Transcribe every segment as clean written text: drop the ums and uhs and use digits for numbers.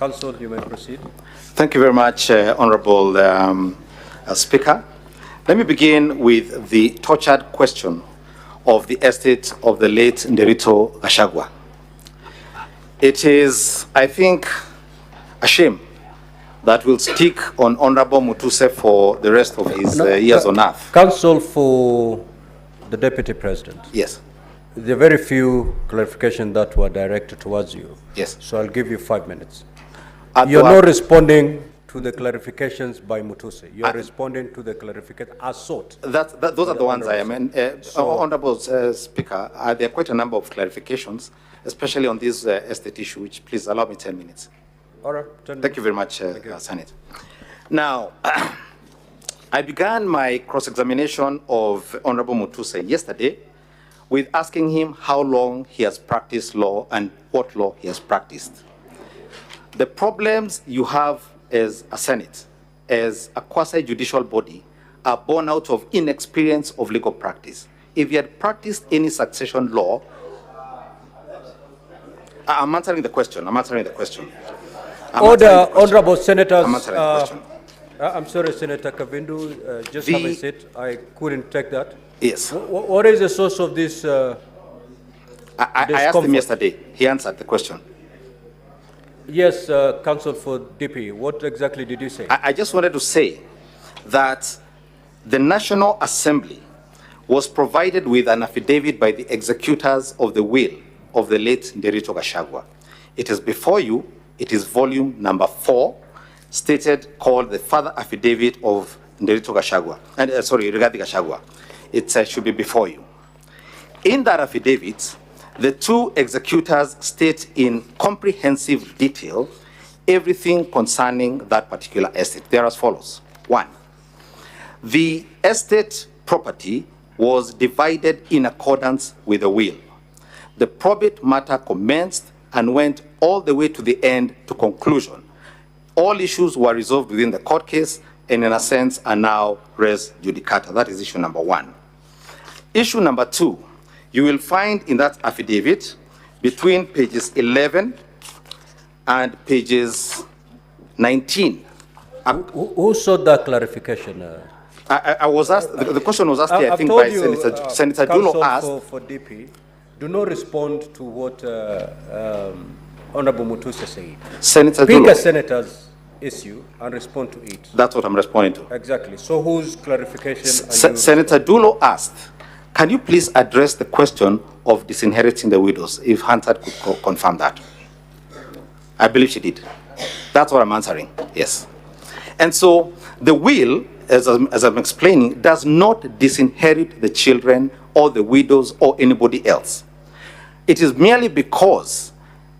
Council, you may proceed. Thank you very much, Honorable Speaker. Let me begin with the tortured question of the estate of the late Nderito Gachagua. It is, I think, a shame that will stick on Honorable Mutuse for the rest of his years on earth. Counsel for the Deputy President. Yes. There are very few clarifications that were directed towards you. Yes. So I'll give you 5 minutes. You're not responding to the clarifications by Mutuse. You're responding to the clarification as sought. Those are the ones I am. Honorable Speaker, there are quite a number of clarifications, especially on this estate issue, which please allow me 10 minutes. All right. Thank you very much, Senate. Now, I began my cross-examination of Honorable Mutuse yesterday with asking him how long he has practiced law and what law he has practiced. The problems you have as a Senate, as a quasi-judicial body, are born out of inexperience of legal practice. If you had practiced any succession law, I'm answering the question. Honorable Senators, I'm answering the question. I'm sorry, Senator Kavindu, just have a seat. I couldn't take that. Yes. What is the source of this? I asked him yesterday. He answered the question. Yes, Counsel for DP, what exactly did you say? I just wanted to say that the National Assembly was provided with an affidavit by the executors of the will of the late Nderito Gachagua. It is before you. It is volume number 4, stated, called the Further Affidavit of Nderito Gachagua, regarding Gachagua. It should be before you. In that affidavit, the two executors state in comprehensive detail everything concerning that particular estate. They are as follows. 1, the estate property was divided in accordance with the will. The probate matter commenced and went all the way to the end to conclusion. All issues were resolved within the court case and in a sense are now res judicata. That is issue number 1. Issue number 2, you will find in that affidavit between pages 11 and pages 19. Who sought that clarification? I was asked, the question was asked here, I think, by Senator Dulo asked. For DP, do not respond to what Honorable Mutuse said. Senator Pick Dulo. a senator's issue and respond to it. That's what I'm responding to. Exactly. So whose clarification are you? Senator Dulo asked, can you please address the question of disinheriting the widows, if Hunter could confirm that? I believe she did. That's what I'm answering, yes. And so the will, as I'm explaining, does not disinherit the children or the widows or anybody else. It is merely because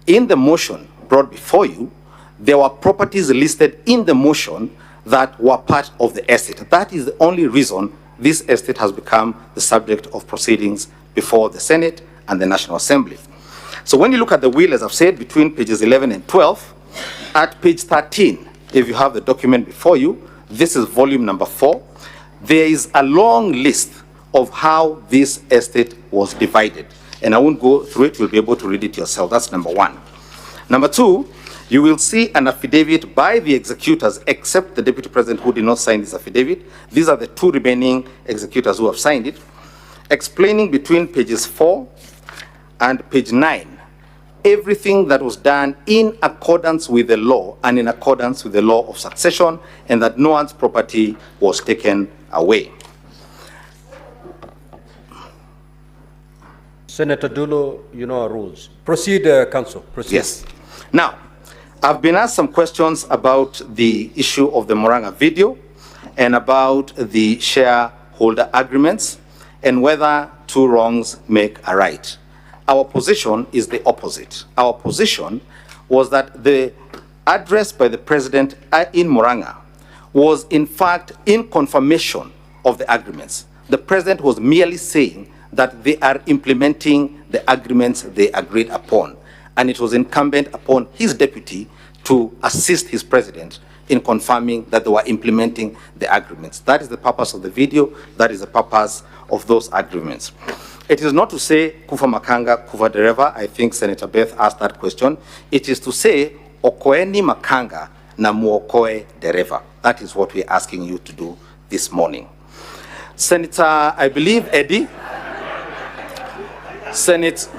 in the motion brought before you, there were properties listed in the motion that were part of the estate. That is the only reason this estate has become the subject of proceedings before the Senate and the National Assembly. So when you look at the will, as I've said, between pages 11 and 12, at page 13, if you have the document before you, this is volume number 4, there is a long list of how this estate was divided. And I won't go through it, you'll be able to read it yourself. That's number 1. Number 2, you will see an affidavit by the executors, except the Deputy President who did not sign this affidavit. These are the 2 remaining executors who have signed it, explaining between pages 4 and page 9 everything that was done in accordance with the law and in accordance with the law of succession, and that no one's property was taken away. Senator Dulo, you know our rules. Proceed, Counsel. Proceed. Yes. Now, I've been asked some questions about the issue of the Makanga video and about the shareholder agreements and whether 2 wrongs make a right. Our position is the opposite. Our position was that the address by the President in Makanga was in fact in confirmation of the agreements. The President was merely saying that they are implementing the agreements they agreed upon. And it was incumbent upon his deputy to assist his president in confirming that they were implementing the agreements. That is the purpose of the video. That is the purpose of those agreements. It is not to say Kufa Makanga, Kufa Dereva. I think Senator Beth asked that question. It is to say okoeni Makanga na muokoe Dereva. That is what we're asking you to do this morning. Senator, I believe Eddie, Senator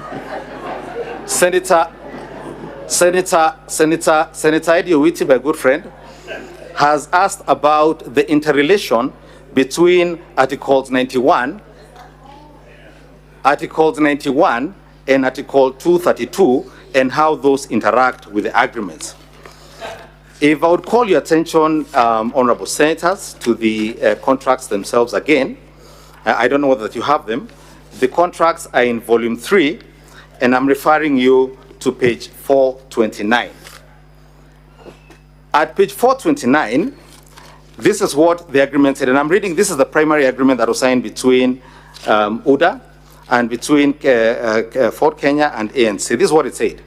Eddie Owiti, my good friend, has asked about the interrelation between Articles 91 and Article 232 and how those interact with the agreements. If I would call your attention, honorable senators, to the contracts themselves again. I don't know that you have them. The contracts are in volume 3, and I'm referring you to page 429. At page 429, this is what the agreement said, and I'm reading, this is the primary agreement that was signed between UDA and between Ford Kenya and ANC. This is what it said.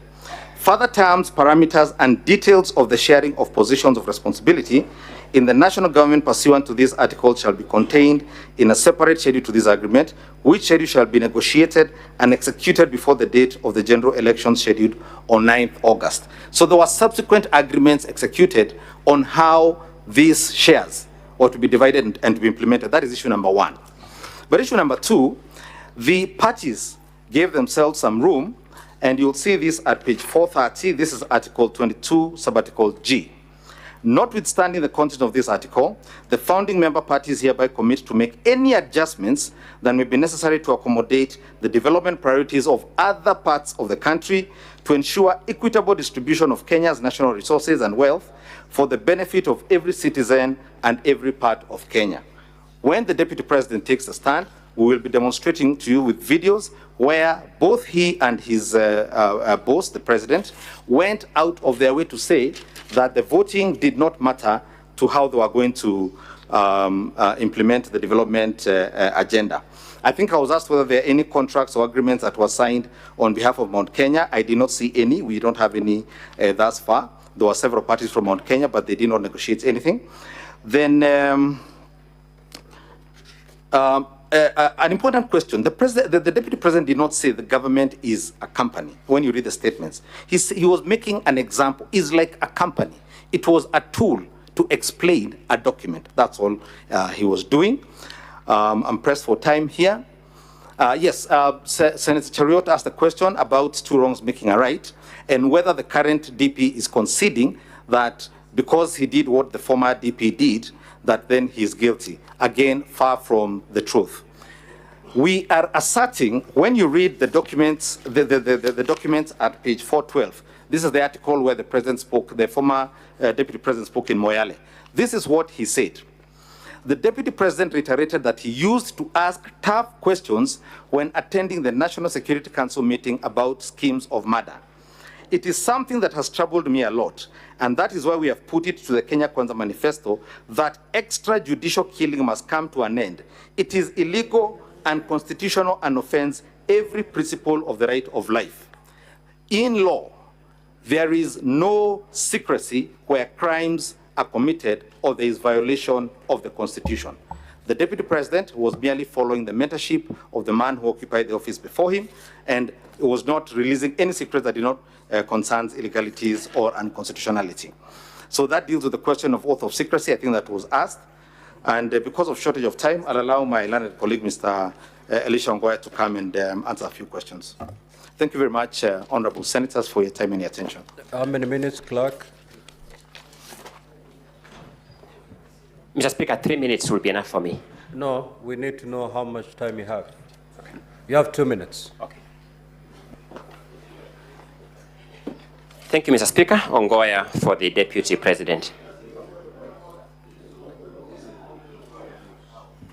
Further terms, parameters, and details of the sharing of positions of responsibility in the national government pursuant to this article shall be contained in a separate schedule to this agreement, which schedule shall be negotiated and executed before the date of the general elections scheduled on 9th August. So there were subsequent agreements executed on how these shares were to be divided and to be implemented. That is issue number 1. But issue number 2, the parties gave themselves some room, and you'll see this at page 430. This is Article 22, Subarticle G. Notwithstanding the content of this article, the founding member parties hereby commit to make any adjustments that may be necessary to accommodate the development priorities of other parts of the country to ensure equitable distribution of Kenya's national resources and wealth for the benefit of every citizen and every part of Kenya. When the Deputy President takes a stand, we will be demonstrating to you with videos where both he and his boss, the President, went out of their way to say that the voting did not matter to how they were going to implement the development agenda. I think I was asked whether there are any contracts or agreements that were signed on behalf of Mount Kenya. I did not see any. We don't have any thus far. There were several parties from Mount Kenya, but they did not negotiate anything. Then an important question. The Deputy President did not say the government is a company. When you read the statements, he was making an example. It's like a company. It was a tool to explain a document. That's all he was doing. I'm pressed for time here. Yes, Senator Chariot asked a question about two wrongs making a right, and whether the current DP is conceding that because he did what the former DP did, that then he is guilty. Again, far from the truth. We are asserting, when you read the documents, the documents at page 412, this is the article where the President spoke, the former Deputy President spoke in Moyale. This is what he said. The Deputy President reiterated that he used to ask tough questions when attending the National Security Council meeting about schemes of murder. It is something that has troubled me a lot, and that is why we have put it to the Kenya Kwanza Manifesto that extrajudicial killing must come to an end. It is illegal and constitutional and offends every principle of the right of life. In law, there is no secrecy where crimes are committed or there is violation of the Constitution. The Deputy President was merely following the mentorship of the man who occupied the office before him, and it was not releasing any secrets that did not concern illegalities or unconstitutionality. So that deals with the question of oath of secrecy. I think that was asked. And because of shortage of time, I'll allow my learned colleague, Mr. Elisha Ngoya, to come and answer a few questions. Thank you very much, honorable senators, for your time and your attention. How many minutes, clerk? Mr. Speaker, 3 minutes will be enough for me. No, we need to know how much time you have. Okay. You have 2 minutes. Okay. Thank you, Mr. Speaker. Ongoya for the Deputy President.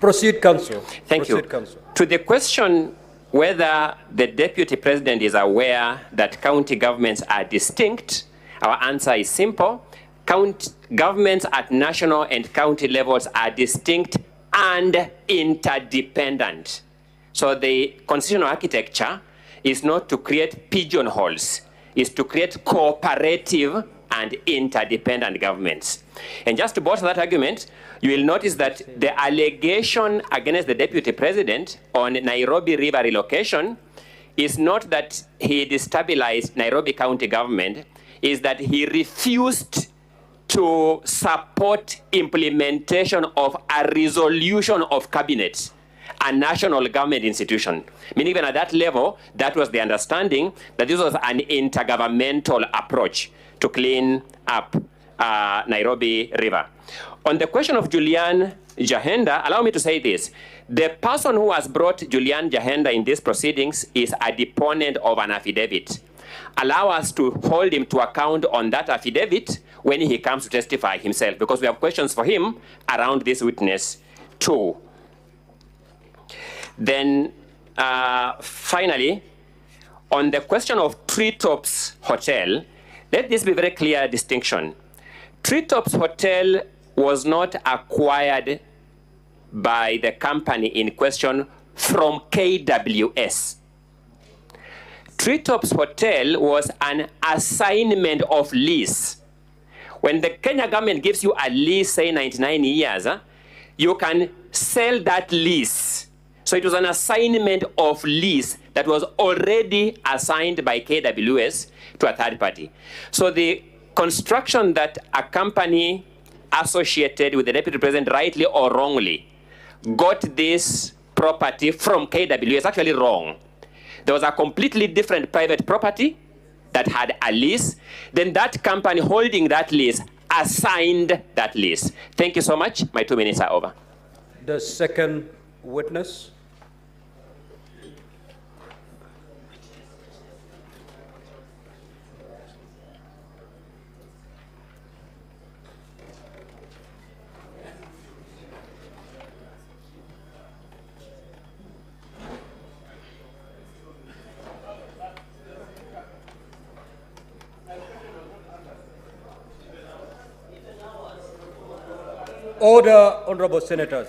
Proceed, Council. Thank you. Council. To the question whether the Deputy President is aware that county governments are distinct, our answer is simple. Governments at national and county levels are distinct and interdependent. So the constitutional architecture is not to create pigeonholes, is to create cooperative and interdependent governments. And just to bolster that argument, you will notice that the allegation against the Deputy President on Nairobi River relocation is not that he destabilized Nairobi County government. is that he refused to support implementation of a resolution of cabinet, a national government institution. Meaning even at that level, that was the understanding that this was an intergovernmental approach to clean up Nairobi River. On the question of Julian Jahenda, allow me to say this. The person who has brought Julian Jahenda in these proceedings is a deponent of an affidavit. Allow us to hold him to account on that affidavit when he comes to testify himself, because we have questions for him around this witness too. Then finally, on the question of Treetops Hotel, let this be very clear distinction. Treetops Hotel was not acquired by the company in question from KWS. Treetops Hotel was an assignment of lease. When the Kenya government gives you a lease, say 99 years, you can sell that lease. So it was an assignment of lease that was already assigned by KWS to a third party. So the construction that a company associated with the deputy president, rightly or wrongly, got this property from KWS is actually wrong. There was a completely different private property that had a lease. Then that company holding that lease assigned that lease. Thank you so much. My 2 minutes are over. The second witness. Order, honorable senators.